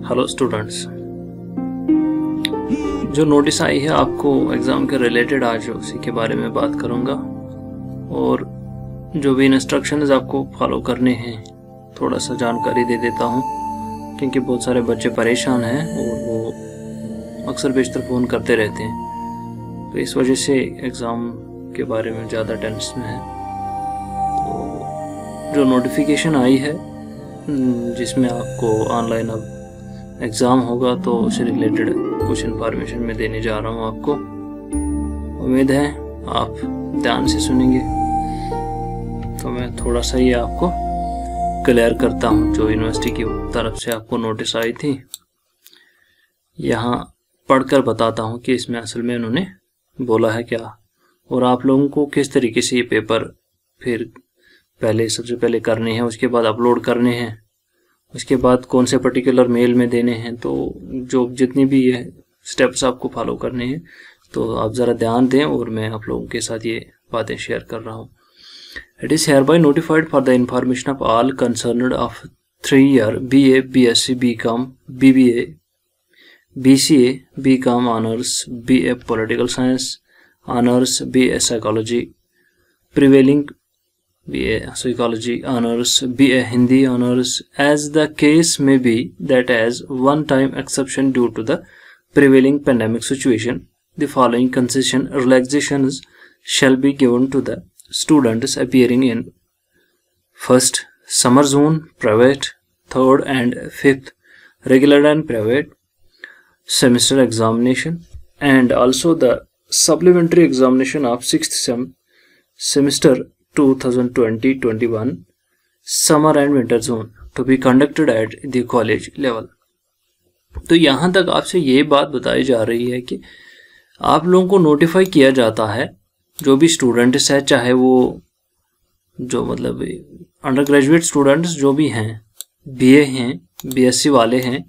Hello students, जो notice आई है आपको एग्ज़ाम के रिलेटेड आज उसी के बारे में बात करूंगा। और जो भी इंस्ट्रक्शंस आपको फॉलो करने हैं थोड़ा सा जानकारी दे देता हूं, क्योंकि बहुत सारे बच्चे परेशान हैं और वो अक्सर बेशतर फ़ोन करते रहते हैं, तो इस वजह से एग्ज़ाम के बारे में ज़्यादा टेंशन है। तो जो नोटिफिकेशन आई है जिसमें आपको ऑनलाइन अब एग्ज़ाम होगा, तो उससे रिलेटेड कुछ इन्फॉर्मेशन मैं देने जा रहा हूँ आपको। उम्मीद है आप ध्यान से सुनेंगे। तो मैं थोड़ा सा ये आपको क्लियर करता हूँ। जो यूनिवर्सिटी की तरफ से आपको नोटिस आई थी, यहाँ पढ़कर बताता हूँ कि इसमें असल में उन्होंने बोला है क्या, और आप लोगों को किस तरीके से ये पेपर फिर सबसे पहले करने हैं, उसके बाद अपलोड करने हैं, उसके बाद कौन से पर्टिकुलर मेल में देने हैं। तो जो जितनी भी ये स्टेप्स आपको फॉलो करने हैं, तो आप ज़रा ध्यान दें और मैं आप लोगों के साथ ये बातें शेयर कर रहा हूँ। It is hereby notified for the information of all concerned of 3-year BA, BSc, BCom, BBA, BCA, BCom Honors, BA Political Science Honors, BA Psychology, prevailing BA Psychology Honors, BA Hindi Honors, as the case may be, that as one-time exception due to the prevailing pandemic situation, the following concession relaxations shall be given to the students appearing in first summer zone private, third and fifth regular and private semester examination, and also the supplementary examination of sixth semester 2020-21 summer and winter zone to be conducted at the college level। तो यहाँ तक आपसे ये बात बताई जा रही है कि आप लोगों को नोटिफाई किया जाता है, जो भी स्टूडेंट्स है, चाहे वो जो मतलब अंडर ग्रेजुएट स्टूडेंट्स जो भी हैं, बीए हैं, बीएससी वाले हैं,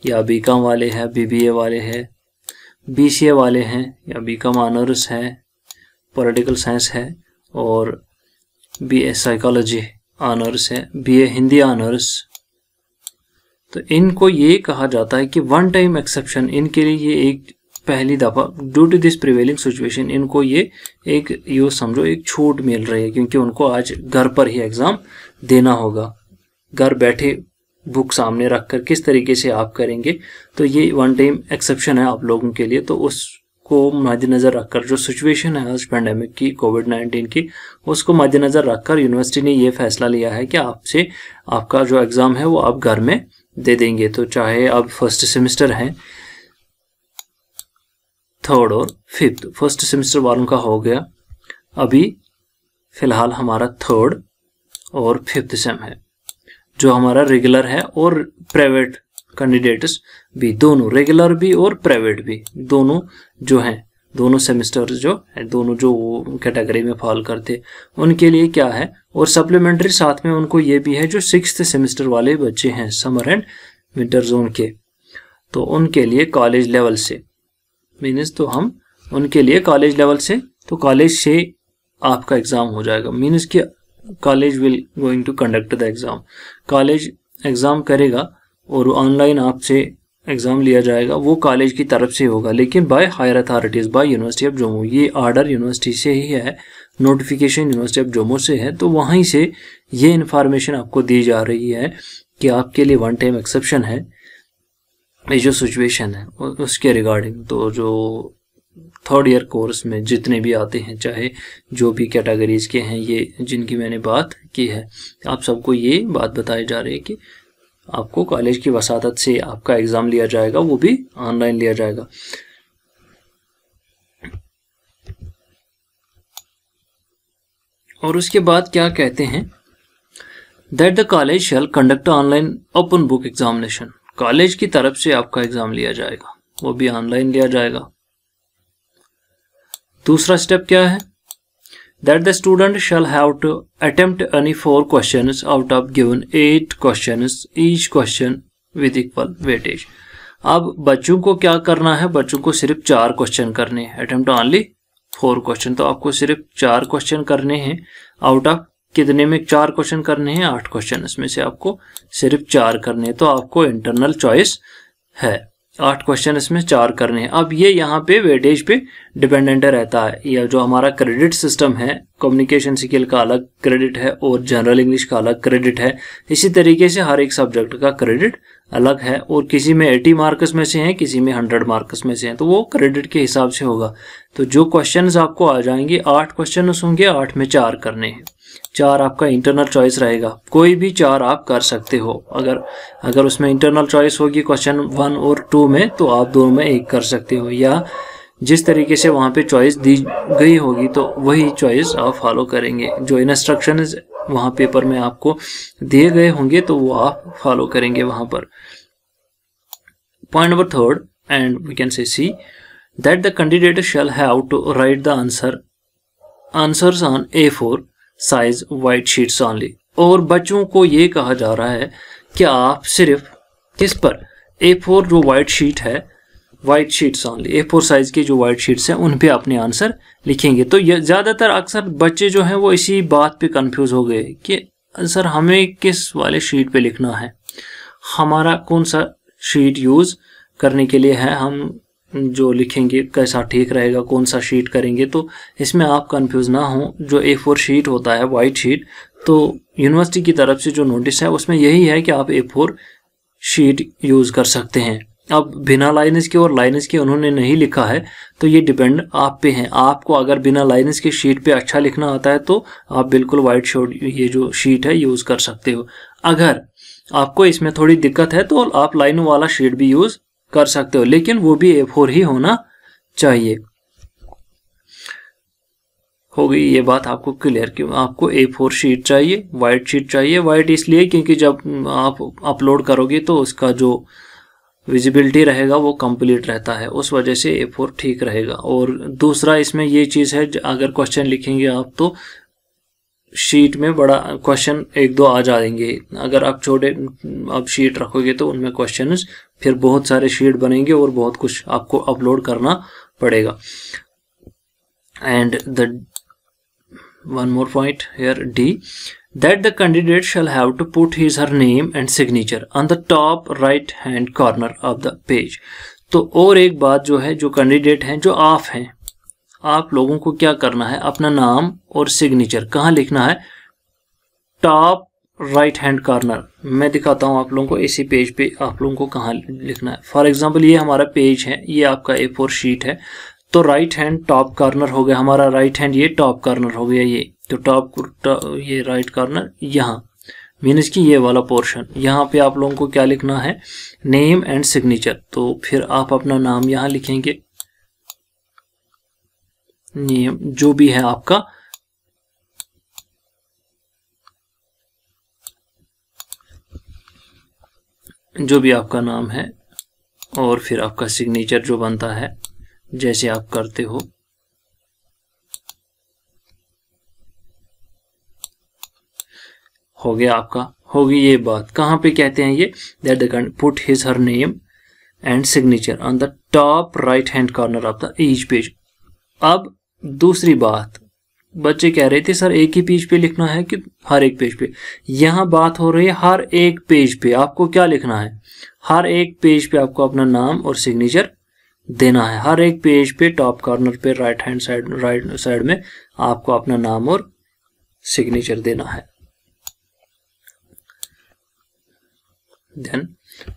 या बीकॉम वाले हैं, बीबीए वाले हैं, बीसीए वाले हैं, या बीकॉम ऑनर्स है, पॉलिटिकल साइंस है, और बीए साइकोलॉजी ऑनर्स है, बीए हिंदी ऑनर्स। तो इनको ये कहा जाता है कि वन टाइम एक्सेप्शन, इनके लिए ये एक पहली दफ़ा due to this prevailing situation इनको ये एक यूँ समझो एक छूट मिल रही है, क्योंकि उनको आज घर पर ही एग्ज़ाम देना होगा। घर बैठे बुक सामने रखकर किस तरीके से आप करेंगे, तो ये वन टाइम एक्सेप्शन है आप लोगों के लिए। तो उसको मद्देनज़र रखकर, जो सिचुएशन है आज पेंडेमिक की, कोविड-19 की, उसको मद्देनज़र रखकर यूनिवर्सिटी ने ये फैसला लिया है कि आपसे आपका जो एग्ज़ाम है वो आप घर में दे देंगे। तो चाहे अब फर्स्ट सेमेस्टर है, थर्ड और फिफ्थ, फर्स्ट सेमेस्टर वालों का हो गया, अभी फ़िलहाल हमारा थर्ड और फिफ्थ सेम है, जो हमारा रेगुलर है, और प्राइवेट कैंडिडेट्स भी, दोनों रेगुलर भी और प्राइवेट भी, दोनों जो हैं, दोनों सेमेस्टर जो है, दोनों जो कैटेगरी में फॉल करते, उनके लिए क्या है। और सप्लीमेंट्री साथ में उनको ये भी है, जो सिक्स्थ सेमेस्टर वाले बच्चे हैं समर एंड विंटर जोन के, तो उनके लिए कॉलेज लेवल से मीन्स, तो हम उनके लिए कॉलेज लेवल से, तो कॉलेज से आपका एग्ज़ाम हो जाएगा। मीन्स कि college will going to conduct the exam, college exam करेगा और ऑनलाइन आपसे एग्ज़ाम लिया जाएगा, वो कॉलेज की तरफ से होगा, लेकिन by higher authorities, by university of Jammu. ये ऑर्डर यूनिवर्सिटी से ही है, नोटिफिकेशन यूनिवर्सिटी ऑफ जम्मू से है, तो वहीं से ये इन्फॉर्मेशन आपको दी जा रही है कि आपके लिए वन टाइम एक्सेप्शन है, ये जो सिचुएशन है उसके रिगार्डिंग। तो जो थर्ड ईयर कोर्स में जितने भी आते हैं, चाहे जो भी कैटेगरीज़ के हैं, ये जिनकी मैंने बात की है, आप सबको ये बात बताई जा रही है कि आपको कॉलेज की वसातत से आपका एग्ज़ाम लिया जाएगा, वो भी ऑनलाइन लिया जाएगा। और उसके बाद क्या कहते हैं, that the college shall conduct online open book examination, college की तरफ से आपका एग्ज़ाम लिया जाएगा, वो भी ऑनलाइन लिया जाएगा। दूसरा स्टेप क्या है, that the student shall have to attempt any 4 questions out of given 8 questions, each question with equal weightage। अब बच्चों को क्या करना है, बच्चों को सिर्फ 4 क्वेश्चन करने हैं, attempt only 4 क्वेश्चन, तो आपको सिर्फ 4 क्वेश्चन करने हैं। आउट ऑफ कितने में 4 क्वेश्चन करने हैं, 8 क्वेश्चन, इसमें से आपको सिर्फ 4 करने हैं। तो आपको इंटरनल चॉइस है। 8 क्वेश्चन इसमें 4 करने हैं। अब ये यहाँ पे वेटेज पे डिपेंडेंट रहता है। यह जो हमारा क्रेडिट सिस्टम है, कम्युनिकेशन स्किल का अलग क्रेडिट है और जनरल इंग्लिश का अलग क्रेडिट है। इसी तरीके से हर एक सब्जेक्ट का क्रेडिट अलग है और किसी में 80 मार्क्स में से हैं, किसी में 100 मार्क्स में से हैं, तो वो क्रेडिट के हिसाब से होगा। तो जो क्वेश्चंस आपको आ जाएंगे, 8 क्वेश्चन होंगे, 8 में 4 करने हैं। 4 आपका इंटरनल चॉइस रहेगा, कोई भी 4 आप कर सकते हो। अगर उसमें इंटरनल चॉइस होगी क्वेश्चन 1 और 2 में, तो आप दोनों में एक कर सकते हो, या जिस तरीके से वहाँ पे चॉइस दी गई होगी तो वही चॉइस आप फॉलो करेंगे। जो इंस्ट्रक्शंस वहाँ पेपर में आपको दिए गए होंगे तो वो आप फॉलो करेंगे वहाँ पर। Point number 3 and we can say see that the candidate shall have to write the answers on A4 size white sheets only. और बच्चों को ये कहा जा रहा है कि आप सिर्फ किस पर, A4 जो वाइट शीट है, white sheets only, A4 size की जो वाइट शीट्स हैं उन पे अपने आंसर लिखेंगे। तो ये ज़्यादातर अक्सर बच्चे जो हैं वो इसी बात पे कंफ्यूज हो गए कि सर हमें किस वाले शीट पे लिखना है, हमारा कौन सा शीट यूज़ करने के लिए है, हम जो लिखेंगे कैसा ठीक रहेगा, कौन सा शीट करेंगे। तो इसमें आप कंफ्यूज ना हो। जो A4 शीट होता है, वाइट शीट, तो यूनिवर्सिटी की तरफ से जो नोटिस है उसमें यही है कि आप A4 शीट यूज़ कर सकते हैं। अब बिना लाइन्स के और लाइन्स के उन्होंने नहीं लिखा है, तो ये डिपेंड आप पे है। आपको अगर बिना लाइन्स के शीट पे अच्छा लिखना आता है तो आप बिल्कुल वाइट शीट, ये जो शीट है, यूज़ कर सकते हो। अगर आपको इसमें थोड़ी दिक्कत है तो आप लाइन वाला शीट भी यूज़ कर सकते हो, लेकिन वो भी A4 ही होना चाहिए। हो गई ये बात आपको क्लियर कि आपको A4 शीट चाहिए, वाइट शीट चाहिए। वाइट इसलिए क्योंकि जब आप अपलोड करोगे तो उसका जो विजिबिलिटी रहेगा वो कंप्लीट रहता है, उस वजह से A4 ठीक रहेगा। और दूसरा इसमें ये चीज़ है, अगर क्वेश्चन लिखेंगे आप तो शीट में बड़ा क्वेश्चन 1-2 आ जाएंगे। अगर आप छोटे अब शीट रखोगे तो उनमें क्वेश्चंस फिर बहुत सारे शीट बनेंगे और बहुत कुछ आपको अपलोड करना पड़ेगा। And the one more point here, D, that the candidate shall have to put his her name and signature on the top right hand corner of the page। तो और एक बात जो है, जो कैंडिडेट हैं, जो आप हैं, आप लोगों को क्या करना है, अपना नाम और सिग्नेचर कहाँ लिखना है, टॉप राइट हैंड कॉर्नर। मैं दिखाता हूँ आप लोगों को इसी पेज पे आप लोगों को कहाँ लिखना है। फॉर एग्जांपल ये हमारा पेज है, ये आपका A4 शीट है, तो राइट हैंड टॉप कॉर्नर हो गया हमारा, राइट हैंड ये टॉप कॉर्नर हो गया, ये तो टॉप ये राइट कॉर्नर यहाँ मीन्स की ये वाला पोर्शन। यहाँ पे आप लोगों को क्या लिखना है, नेम एंड सिग्नेचर। तो फिर आप अपना नाम यहाँ लिखेंगे, नेम जो भी है आपका, जो भी आपका नाम है, और फिर आपका सिग्नेचर जो बनता है जैसे आप करते हो। हो गया आपका, होगी ये बात। कहाँ पे कहते हैं ये, that the candidate put his her name and signature on the top right hand corner of the each page. अब दूसरी बात, बच्चे कह रहे थे सर एक ही पेज पे लिखना है कि हर एक पेज पे। यहाँ बात हो रही है हर एक पेज पे आपको क्या लिखना है, हर एक पेज पे आपको अपना नाम और सिग्नेचर देना है। हर एक पेज पे टॉप कॉर्नर पे राइट साइड में आपको अपना नाम और सिग्नेचर देना है। देन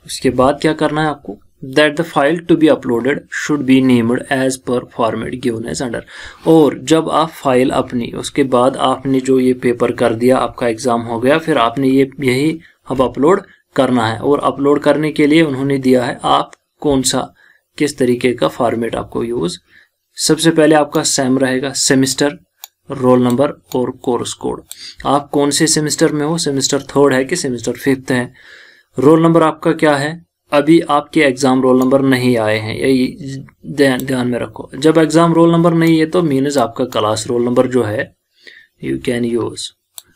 उसके बाद क्या करना है आपको, that the file to be uploaded should be named as per format given as under. और जब आप फाइल अपनी, उसके बाद आपने जो ये पेपर कर दिया, आपका एग्जाम हो गया, फिर आपने यही अब अपलोड करना है। और अपलोड करने के लिए उन्होंने दिया है आप कौन सा, किस तरीके का फॉर्मेट आपको यूज। सबसे पहले आपका सेम रहेगा, सेमेस्टर, रोल नंबर और कोर्स कोड। आप कौन से सेमेस्टर में हो, सेमेस्टर 3rd है कि सेमेस्टर 5th है। रोल नंबर आपका क्या है, अभी आपके एग्जाम रोल नंबर नहीं आए हैं, यही ध्यान में रखो। जब एग्जाम रोल नंबर नहीं है तो मीन्स आपका क्लास रोल नंबर जो है यू कैन यूज,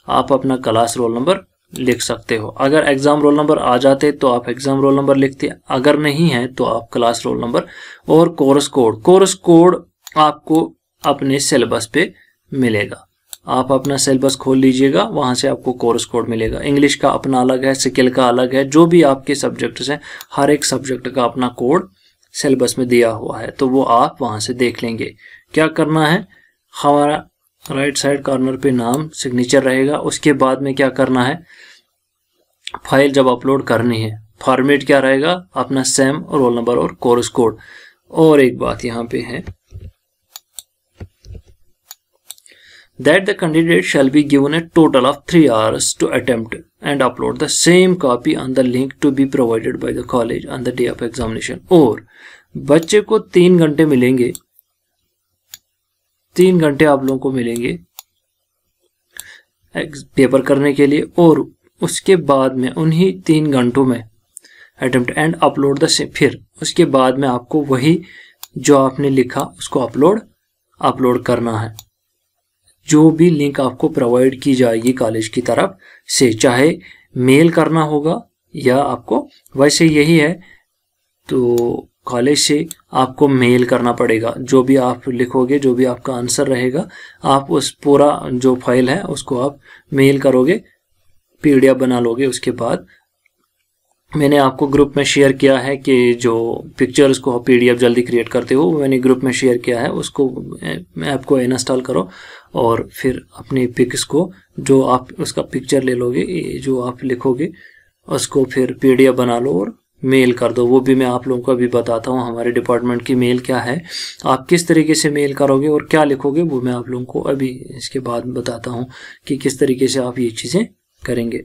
आप अपना क्लास रोल नंबर लिख सकते हो। अगर एग्जाम रोल नंबर आ जाते तो आप एग्जाम रोल नंबर लिखते, अगर नहीं है तो आप क्लास रोल नंबर और कोर्स कोड। कोर्स कोड आपको अपने सिलेबस पे मिलेगा, आप अपना सिलेबस खोल लीजिएगा, वहाँ से आपको कोर्स कोड मिलेगा। इंग्लिश का अपना अलग है, स्किल का अलग है, जो भी आपके सब्जेक्ट्स हैं हर एक सब्जेक्ट का अपना कोड सिलेबस में दिया हुआ है, तो वो आप वहाँ से देख लेंगे। क्या करना है, हमारा राइट साइड कॉर्नर पे नाम सिग्नेचर रहेगा। उसके बाद में क्या करना है, फाइल जब अपलोड करनी है फॉर्मेट क्या रहेगा, अपना सेम, रोल नंबर और कोर्स कोड। और एक बात यहाँ पे है, that the candidate shall be given a total of 3 hours to attempt and upload the same copy on the link to be provided by the college on the day of examination। और बच्चे को 3 घंटे मिलेंगे, 3 घंटे आप लोगों को मिलेंगे पेपर करने के लिए, और उसके बाद में उन्हीं 3 घंटों में attempt and upload the same, फिर उसके बाद में आपको वही जो आपने लिखा उसको अपलोड करना है। जो भी लिंक आपको प्रोवाइड की जाएगी कॉलेज की तरफ से, चाहे मेल करना होगा या आपको, वैसे यही है तो कॉलेज से आपको मेल करना पड़ेगा। जो भी आप लिखोगे, जो भी आपका आंसर रहेगा, आप उस पूरा जो फाइल है उसको आप मेल करोगे, पीडीएफ बना लोगे। उसके बाद मैंने आपको ग्रुप में शेयर किया है कि जो पिक्चर्स को पीडीएफ जल्दी क्रिएट करते हो, मैंने ग्रुप में शेयर किया है, उसको ऐप को इंस्टॉल करो और फिर अपने पिक्स को, जो आप उसका पिक्चर ले लोगे, जो आप लिखोगे उसको फिर पीडीएफ बना लो और मेल कर दो। वो भी मैं आप लोगों को अभी बताता हूँ हमारे डिपार्टमेंट की मेल क्या है, आप किस तरीके से मेल करोगे और क्या लिखोगे, वो मैं आप लोगों को अभी इसके बाद बताता हूँ कि किस तरीके से आप ये चीज़ें करेंगे।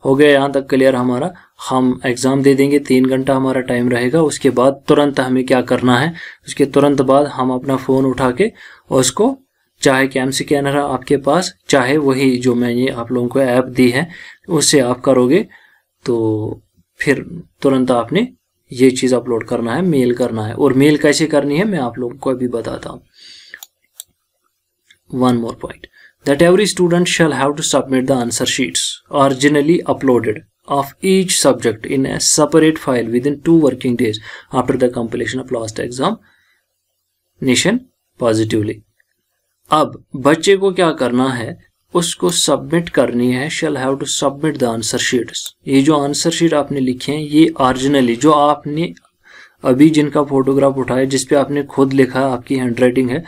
हो गया यहाँ तक क्लियर हमारा। हम एग्ज़ाम दे देंगे, 3 घंटा हमारा टाइम रहेगा। उसके बाद तुरंत हमें क्या करना है, उसके तुरंत बाद हम अपना फ़ोन उठा के उसको, चाहे कैम स्कैनर है आपके पास, चाहे वही जो मैंने आप लोगों को ऐप दी है उससे आप करोगे, तो फिर तुरंत आपने ये चीज़ अपलोड करना है, मेल करना है। और मेल कैसे करनी है मैं आप लोगों को अभी बताता हूँ। One more point, that every student shall have to submit the answer sheets originally uploaded of each subject in a separate file within 2 working days after the completion of last examination positively। अब बच्चे को क्या करना है, उसको submit करनी है, shall have to submit the answer sheets। ये जो आंसर शीट आपने लिखे हैं ये ओरिजिनली, जो आपने अभी जिनका फोटोग्राफ उठाया, जिसपे आपने खुद लिखा, आपकी हैंडराइटिंग है,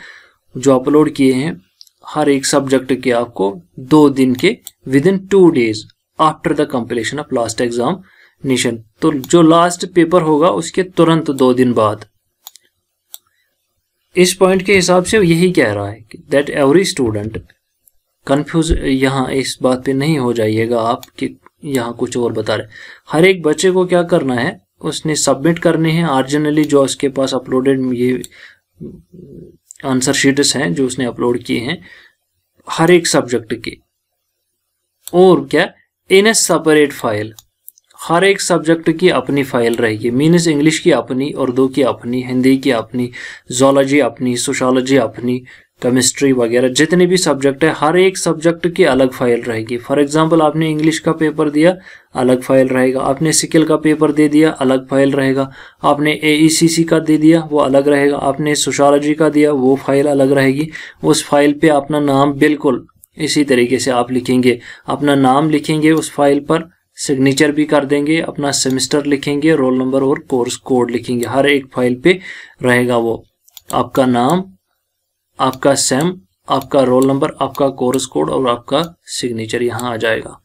जो अपलोड किए हैं, हर एक सब्जेक्ट के आपको 2 दिन के within 2 days after the completion of last examination. तो जो लास्ट पेपर होगा उसके तुरंत 2 दिन बाद। इस पॉइंट के हिसाब से यही कह रहा है दैट एवरी स्टूडेंट, कंफ्यूज यहाँ इस बात पे नहीं हो जाइएगा आप कि यहाँ कुछ और बता रहे। हर एक बच्चे को क्या करना है, उसने सबमिट करने हैं ओरिजिनली जो उसके पास अपलोडेड ये आंसर शीट्स हैं जो उसने अपलोड किए हैं हर एक सब्जेक्ट के, और क्या इन ए सेपरेट फाइल। हर एक सब्जेक्ट की अपनी फाइल रहेगी, मीन्स इंग्लिश की अपनी, उर्दू की अपनी, हिंदी की अपनी, जोलॉजी अपनी, सोशोलॉजी अपनी, केमिस्ट्री वगैरह जितने भी सब्जेक्ट है हर एक सब्जेक्ट की अलग फाइल रहेगी। फॉर एग्जांपल आपने इंग्लिश का पेपर दिया, अलग फाइल रहेगा। आपने स्किल का पेपर दे दिया, अलग फाइल रहेगा। आपने एईसीसी का दे दिया, वो अलग रहेगा। आपने सोशोलॉजी का दिया, वो फाइल अलग रहेगी। उस फाइल पे अपना नाम बिल्कुल इसी तरीके से आप लिखेंगे, अपना नाम लिखेंगे उस फाइल पर, सिग्नेचर भी कर देंगे, अपना सेमेस्टर लिखेंगे, रोल नंबर और कोर्स कोड लिखेंगे। हर एक फाइल पे रहेगा वो आपका नाम, आपका सेम, आपका रोल नंबर, आपका कोर्स कोड और आपका सिग्नेचर यहाँ आ जाएगा।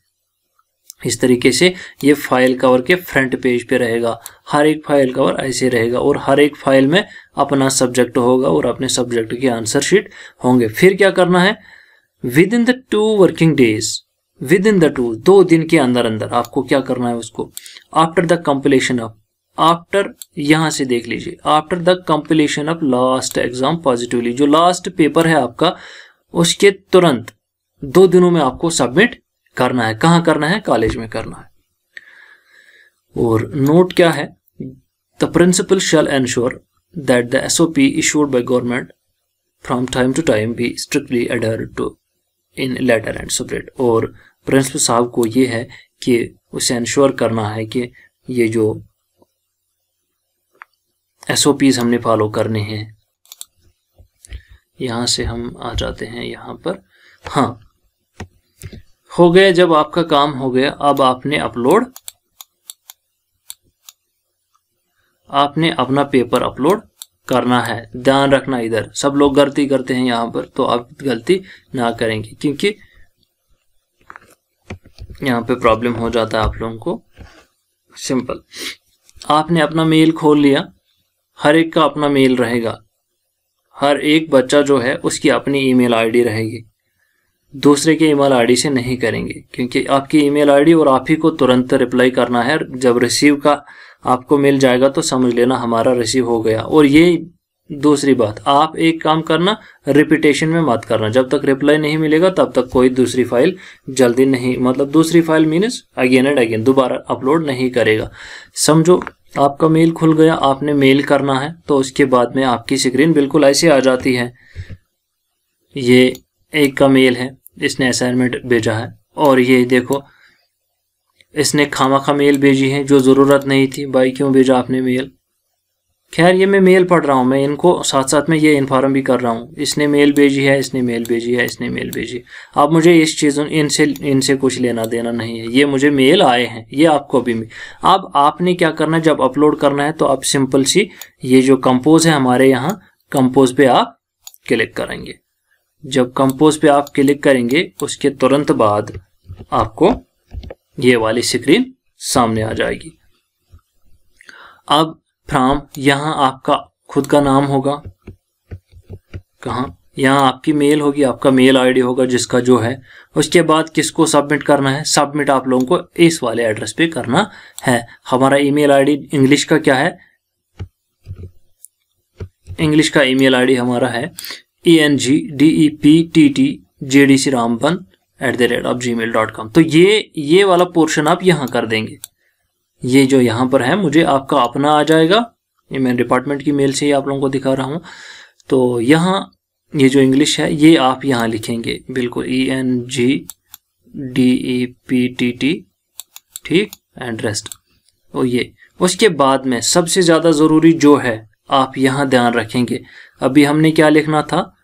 इस तरीके से ये फाइल कवर के फ्रंट पेज पे रहेगा। हर एक फाइल कवर ऐसे रहेगा और हर एक फाइल में अपना सब्जेक्ट होगा और अपने सब्जेक्ट की आंसर शीट होंगे। फिर क्या करना है, with in the 2 working days, with in the 2 दिन के अंदर अंदर आपको क्या करना है उसको, after the completion of, after यहां से देख लीजिए, after the completion of last exam positively, जो लास्ट पेपर है आपका उसके तुरंत 2 दिनों में आपको सबमिट करना है। कहाँ करना है, कॉलेज में करना है। और नोट क्या है, the principal shall ensure that the SOP issued by government from time to time be strictly adhered to in letter and separate. और प्रिंसिपल साहब को ये है कि उसे इंश्योर करना है कि ये जो एसओपीज हमने फॉलो करने हैं, यहाँ से हम आ जाते हैं यहाँ पर। हाँ, हो गया। जब आपका काम हो गया, अब आपने अपना पेपर अपलोड करना है। ध्यान रखना, इधर सब लोग गलती करते हैं यहाँ पर, तो आप गलती ना करेंगे, क्योंकि यहाँ पे प्रॉब्लम हो जाता है आप लोगों को। सिंपल, आपने अपना मेल खोल लिया। हर एक का अपना मेल रहेगा। हर एक बच्चा जो है उसकी अपनी ईमेल आईडी रहेगी, दूसरे के ईमेल आईडी से नहीं करेंगे, क्योंकि आपकी ईमेल आईडी और आप ही को तुरंत रिप्लाई करना है। जब रिसीव का आपको मिल जाएगा तो समझ लेना हमारा रिसीव हो गया। और ये दूसरी बात, आप एक काम करना, रिपीटेशन में मत करना। जब तक रिप्लाई नहीं मिलेगा तब तक कोई दूसरी फाइल जल्दी नहीं, मतलब दूसरी file means again and again दोबारा अपलोड नहीं करेगा। समझो, आपका मेल खुल गया, आपने मेल करना है, तो उसके बाद में आपकी स्क्रीन बिल्कुल ऐसे आ जाती है। ये एक का मेल है, इसने असाइनमेंट भेजा है, और ये देखो इसने खामखा मेल भेजी है जो ज़रूरत नहीं थी। भाई क्यों भेजा आपने मेल? खैर, ये मैं मेल पढ़ रहा हूँ, मैं इनको साथ साथ में ये इन्फॉर्म भी कर रहा हूँ। इसने मेल भेजी है, इसने मेल भेजी है, इसने मेल भेजी। अब मुझे इस चीज़ों इनसे कुछ लेना देना नहीं है, ये मुझे मेल आए हैं, ये आपको भी अब आपने क्या करना है, जब अपलोड करना है तो आप सिंपल सी ये जो कंपोज है हमारे यहाँ, कंपोज पे आप क्लिक करेंगे। जब कंपोज पे आप क्लिक करेंगे उसके तुरंत बाद आपको ये वाली स्क्रीन सामने आ जाएगी। अब फ्रॉम, यहाँ आपका खुद का नाम होगा, कहाँ, यहाँ आपकी मेल होगी, आपका मेल आईडी होगा जिसका जो है। उसके बाद किसको सबमिट करना है? सबमिट आप लोगों को इस वाले एड्रेस पे करना है। हमारा ईमेल आईडी इंग्लिश का क्या है? इंग्लिश का ईमेल आईडी हमारा है engdepptjdcramban@gmail.com। तो ये वाला पोर्शन आप यहाँ कर देंगे। ये जो यहाँ पर है, मुझे आपका अपना आ जाएगा, ये मैं डिपार्टमेंट की मेल से ही आप लोगों को दिखा रहा हूँ। तो यहाँ ये जो इंग्लिश है ये आप यहाँ लिखेंगे बिल्कुल ENGDEPTT, ठीक, एंड रेस्ट। और ये उसके बाद में सबसे ज़्यादा ज़रूरी जो है आप यहाँ ध्यान रखेंगे। अभी हमने क्या लिखना था,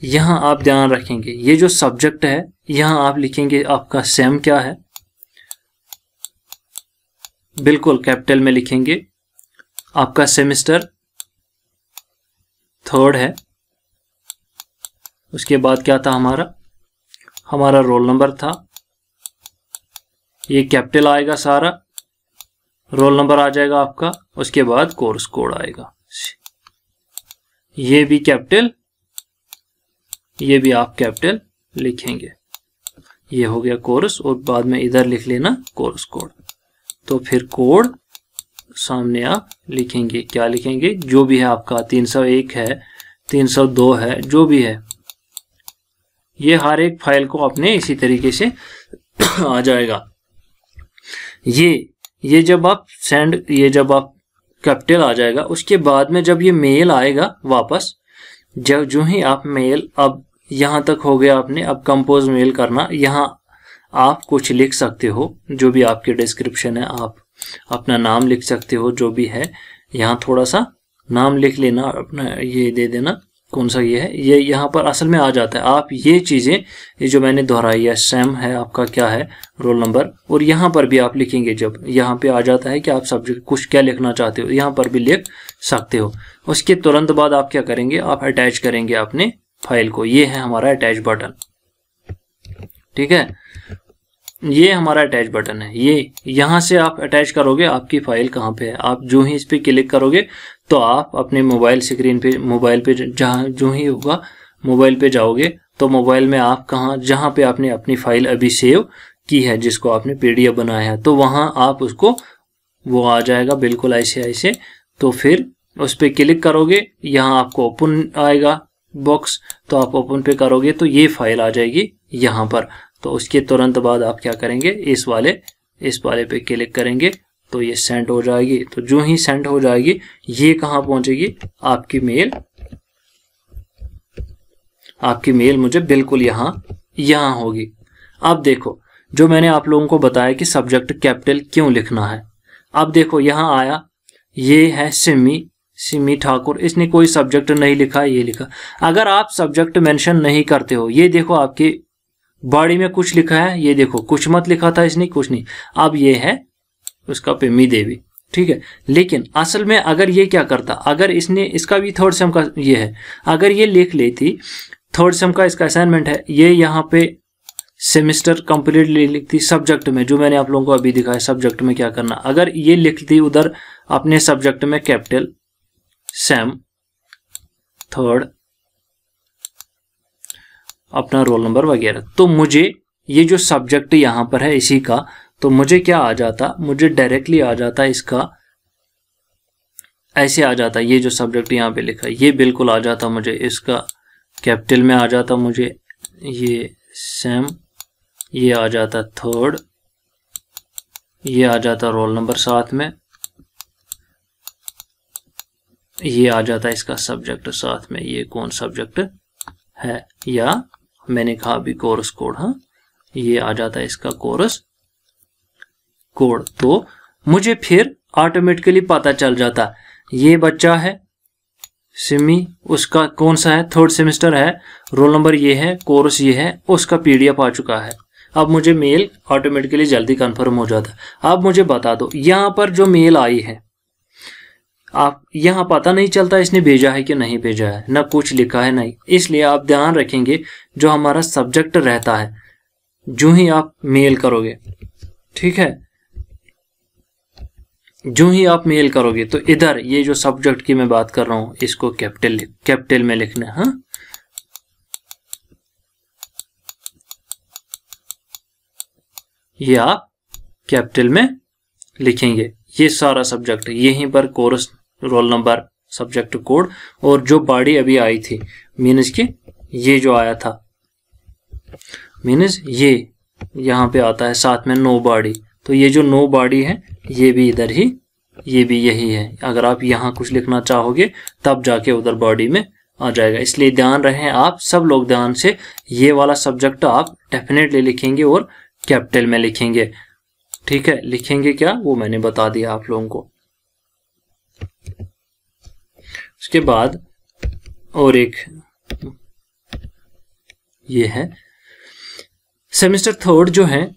यहाँ आप ध्यान रखेंगे, ये जो सब्जेक्ट है यहाँ आप लिखेंगे आपका सेम क्या है, बिल्कुल कैपिटल में लिखेंगे। आपका सेमेस्टर 3rd है। उसके बाद क्या था हमारा रोल नंबर था, ये कैपिटल आएगा सारा, रोल नंबर आ जाएगा आपका। उसके बाद कोर्स कोड आएगा, ये भी कैपिटल, ये भी आप कैपिटल लिखेंगे। ये हो गया कोर्स, और बाद में इधर लिख लेना कोर्स कोड। तो फिर कोड सामने आप लिखेंगे, क्या लिखेंगे, जो भी है आपका 301 है, 302 है, जो भी है, ये हर एक फाइल को अपने इसी तरीके से आ जाएगा। ये जब आप जब आप कैपिटल आ जाएगा, उसके बाद में जब ये मेल आएगा वापस, जब जो ही आप मेल, अब यहाँ तक हो गया आपने, अब कंपोज मेल करना। यहाँ आप कुछ लिख सकते हो, जो भी आपके डिस्क्रिप्शन है, आप अपना नाम लिख सकते हो, जो भी है। यहाँ थोड़ा सा नाम लिख लेना अपना, ये दे देना कौन सा ये है, ये यहाँ पर असल में आ जाता है। आप ये चीज़ें, ये जो मैंने दोहराई है, सेम है आपका क्या है, रोल नंबर, और यहाँ पर भी आप लिखेंगे। जब यहाँ पे आ जाता है कि आप सब्जेक्ट कुछ क्या लिखना चाहते हो, यहाँ पर भी लिख सकते हो। उसके तुरंत बाद आप क्या करेंगे, आप अटैच करेंगे अपने फाइल को। ये है हमारा अटैच बटन, ठीक है, ये हमारा अटैच बटन है। ये यहाँ से आप अटैच करोगे, आपकी फाइल कहाँ पे है, आप जो ही इस पे क्लिक करोगे तो आप अपने मोबाइल स्क्रीन पे, मोबाइल पे जहाँ जो ही होगा, मोबाइल पे जाओगे तो मोबाइल में आप कहाँ, जहाँ पे आपने अपनी फाइल अभी सेव की है, जिसको आपने PDF बनाया है, तो वहाँ आप उसको, वो आ जाएगा बिल्कुल ऐसे। तो फिर उस पर क्लिक करोगे, यहाँ आपको ओपन आएगा बॉक्स, तो आप ओपन पे करोगे तो ये फाइल आ जाएगी यहाँ पर। तो उसके तुरंत बाद आप क्या करेंगे, इस वाले पे क्लिक करेंगे तो ये सेंड हो जाएगी। तो जो ही सेंड हो जाएगी, ये कहाँ पहुंचेगी, आपकी मेल मुझे बिल्कुल यहाँ होगी। अब देखो, जो मैंने आप लोगों को बताया कि सब्जेक्ट कैपिटल क्यों लिखना है, अब देखो यहाँ आया, ये है सिमी, सिमी ठाकुर, इसने कोई सब्जेक्ट नहीं लिखा, ये लिखा। अगर आप सब्जेक्ट मेंशन नहीं करते हो, ये देखो आपकी बॉडी में कुछ लिखा है, ये देखो कुछ मत लिखा था इसने, कुछ नहीं। अब ये है उसका पेमी देवी, ठीक है। लेकिन असल में अगर ये क्या करता, अगर इसने, इसका भी थर्ड सेम का ये है, अगर ये लिख लेती थर्ड सेम का इसका असाइनमेंट है, ये यहाँ पे सेमेस्टर कंप्लीटली लिखती सब्जेक्ट में, जो मैंने आप लोगों को अभी दिखाया सब्जेक्ट में क्या करना, अगर ये लिखती उधर अपने सब्जेक्ट में कैपिटल सेम थर्ड अपना रोल नंबर वगैरह, तो मुझे ये जो सब्जेक्ट यहां पर है इसी का, तो मुझे क्या आ जाता, मुझे डायरेक्टली आ जाता इसका, ऐसे आ जाता, ये जो सब्जेक्ट यहाँ पे लिखा है ये बिल्कुल आ जाता मुझे, इसका कैपिटल में आ जाता मुझे, ये सेम, ये आ जाता थर्ड, ये आ जाता रोल नंबर साथ में, ये आ जाता इसका सब्जेक्ट साथ में, ये कौन सब्जेक्ट है, या मैंने कहा अभी कोर्स कोड, हाँ ये आ जाता इसका कोर्स कोड। तो मुझे फिर ऑटोमेटिकली पता चल जाता ये बच्चा है सिमी, उसका कौन सा है, थर्ड सेमेस्टर है, रोल नंबर ये है, कोर्स ये है, उसका पीडीएफ आ चुका है। अब मुझे मेल ऑटोमेटिकली जल्दी कंफर्म हो जाता। अब मुझे बता दो यहाँ पर जो मेल आई है, आप यहाँ पता नहीं चलता इसने भेजा है कि नहीं भेजा है, ना कुछ लिखा है नहीं, इसलिए आप ध्यान रखेंगे जो हमारा सब्जेक्ट रहता है जो ही आप मेल करोगे, ठीक है, जो ही आप मेल करोगे तो इधर ये जो सब्जेक्ट की मैं बात कर रहा हूं इसको कैपिटल में लिखना, हाँ ये आप कैपिटल में लिखेंगे, ये सारा सब्जेक्ट यहीं पर course roll number subject code, और जो बॉडी अभी आई थी मीन्स की ये जो आया था मीन्स ये यहाँ पे आता है साथ में नो बॉडी, तो ये जो नो बॉडी है ये भी इधर ही, ये भी यही है। अगर आप यहाँ कुछ लिखना चाहोगे तब जाके उधर बॉडी में आ जाएगा, इसलिए ध्यान रहे आप सब लोग ध्यान से, ये वाला सब्जेक्ट आप डेफिनेटली लिखेंगे और कैपिटल में लिखेंगे, ठीक है। लिखेंगे क्या वो मैंने बता दिया आप लोगों को। उसके बाद और एक ये है सेमेस्टर थर्ड जो है,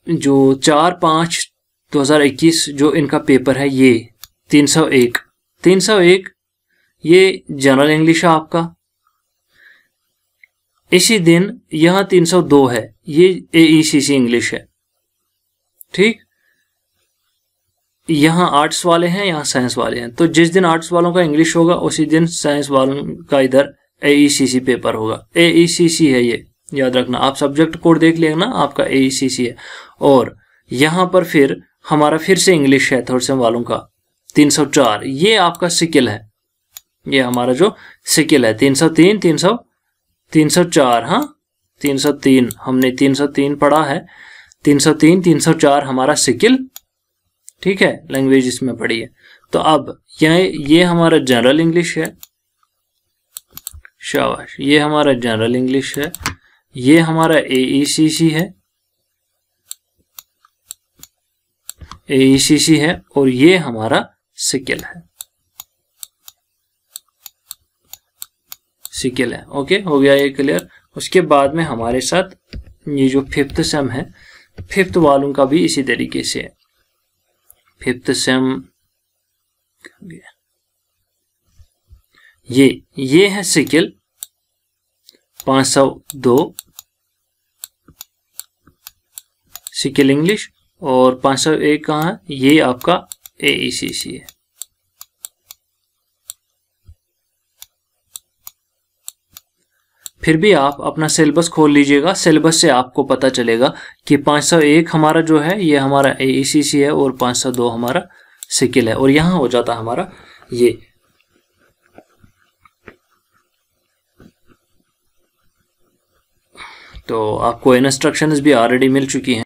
जो 4/5/2021 जो इनका पेपर है, ये 301 ये जनरल इंग्लिश है आपका। इसी दिन यहां 302 है, ये AECC इंग्लिश है, ठीक। यहाँ आर्ट्स वाले हैं, यहाँ साइंस वाले हैं, तो जिस दिन आर्ट्स वालों का इंग्लिश होगा उसी दिन साइंस वालों का इधर AECC पेपर होगा। AECC है ये, याद रखना, आप सब्जेक्ट कोड देख लेना, आपका AECC है। और यहाँ पर फिर हमारा फिर से इंग्लिश है थर्ड सेम वालों का 304, ये आपका सिकिल है, ये हमारा जो सिकिल है 303 304, हाँ 303 हमने 303 पढ़ा है, 303 304 हमारा सिकिल, ठीक है, लैंग्वेज इसमें पढ़ी है। तो अब ये हमारा जनरल इंग्लिश है, शाबाश, ये हमारा जनरल इंग्लिश है, ये हमारा AECC है, और ये हमारा सिकिल है, ओके, हो गया ये क्लियर। उसके बाद में हमारे साथ ये जो फिफ्थ सेम है, फिफ्थ वालों का भी इसी तरीके से है। फिफ्थ सेम ये है सिकिल 502 सिकिल इंग्लिश, और 501 कहाँ है, ये आपका AECC है। फिर भी आप अपना सिलेबस खोल लीजिएगा, सिलेबस से आपको पता चलेगा कि 501 हमारा जो है ये हमारा AECC है और 502 हमारा सिकिल है, और यहाँ हो जाता हमारा ये। तो आपको इंस्ट्रक्शंस भी ऑलरेडी मिल चुकी हैं।